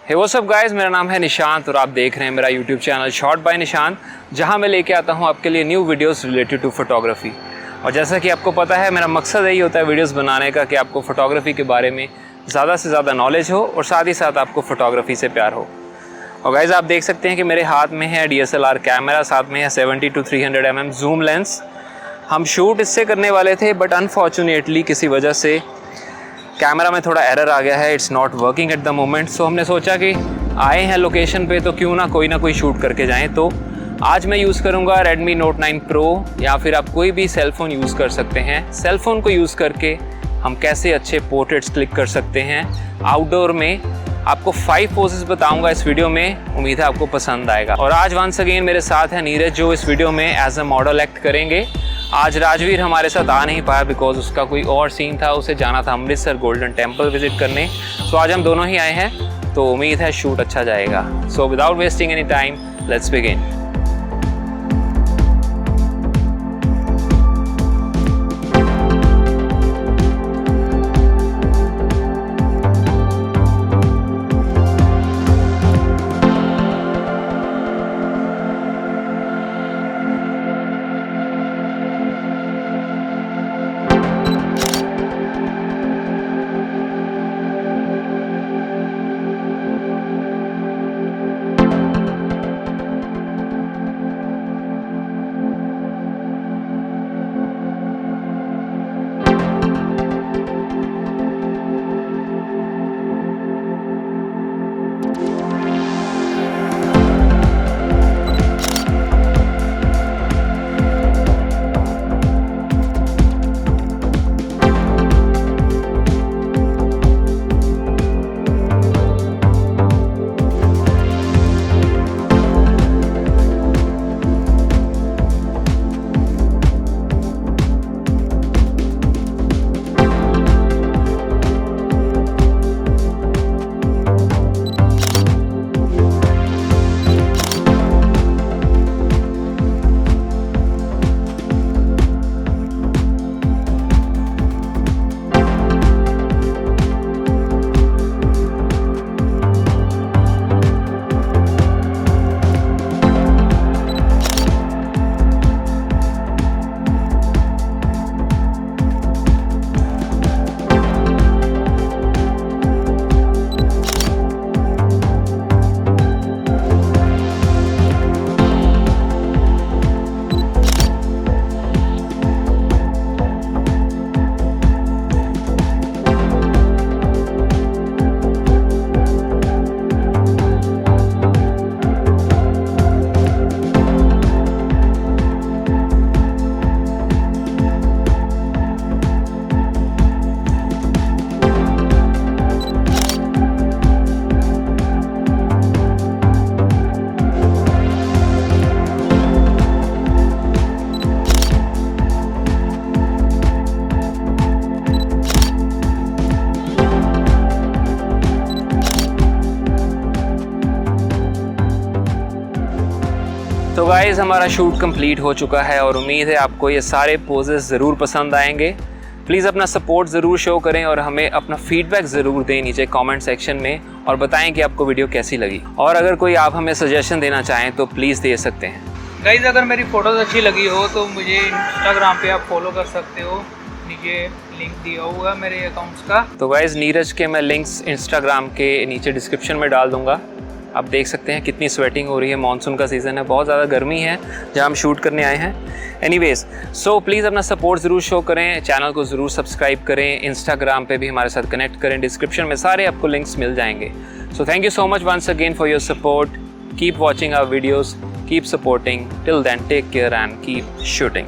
Hey what's up guys, मेरा नाम है निशांत और आप देख रहे हैं मेरा YouTube channel shot by Nishant, जहां मैं लेके आता हूं आपके लिए new videos related to photography. और जैसा कि आपको पता है, मेरा मकसद यही होता है वीडियोस बनाने का कि आपको फोटोग्राफी के बारे में ज़्यादा से ज़्यादा नॉलेज हो और साथ ही साथ आपको फोटोग्राफी से प्यार हो। और गाइस आप देख सकते हैं कि मेरे हाथ में है DSLR कैमरा, साथ में है 70 to 300 mm जूम लेंस। हम शूट इससे करने वाले थे बट अनफॉर्चुनेटली किसी वजह से कैमरा में थोड़ा एरर आ गया है, it's not working at the moment. So हमने सोचा कि आए हैं लोकेशन पे तो क्यों ना कोई शूट करके जाएं। तो आज मैं यूज़ करूंगा Redmi Note 9 Pro, या फिर आप कोई भी सेल फ़ोन यूज़ कर सकते हैं। सेल फ़ोन को यूज़ करके हम कैसे अच्छे पोर्ट्रेट्स क्लिक कर सकते हैं आउटडोर में। आपको 5 पोजेस बताऊंगा इस वीडियो में, उम्मीद है आपको पसंद आएगा। और आज वंस अगेन मेरे साथ है नीरज, जो इस वीडियो में एज अ मॉडल एक्ट करेंगे। आज राजवीर हमारे साथ आ नहीं पाया बिकॉज उसका कोई और सीन था, उसे जाना था अमृतसर गोल्डन टेम्पल विजिट करने। सो आज हम दोनों ही आए हैं, तो उम्मीद है शूट अच्छा जाएगा। So without wasting any time, let's begin. तो गाइज़ हमारा शूट कंप्लीट हो चुका है और उम्मीद है आपको ये सारे पोजेस ज़रूर पसंद आएंगे। प्लीज़ अपना सपोर्ट ज़रूर शो करें और हमें अपना फीडबैक ज़रूर दें नीचे कमेंट सेक्शन में, और बताएं कि आपको वीडियो कैसी लगी। और अगर कोई आप हमें सजेशन देना चाहें तो प्लीज़ दे सकते हैं। गाइज़ अगर मेरी फ़ोटोज़ अच्छी लगी हो तो मुझे इंस्टाग्राम पे आप फॉलो कर सकते हो, नीचे लिंक दिया हुआ है मेरे अकाउंट्स का। तो गाइज़ नीरज के मैं लिंक्स इंस्टाग्राम के नीचे डिस्क्रिप्शन में डाल दूँगा। आप देख सकते हैं कितनी स्वेटिंग हो रही है, मानसून का सीज़न है, बहुत ज़्यादा गर्मी है जहाँ हम शूट करने आए हैं। एनीवेज, सो प्लीज़ अपना सपोर्ट ज़रूर शो करें, चैनल को ज़रूर सब्सक्राइब करें, इंस्टाग्राम पे भी हमारे साथ कनेक्ट करें, डिस्क्रिप्शन में सारे आपको लिंक्स मिल जाएंगे। So thank you so much once again for your support. Keep watching our videos, keep supporting. Till then take care and keep shooting.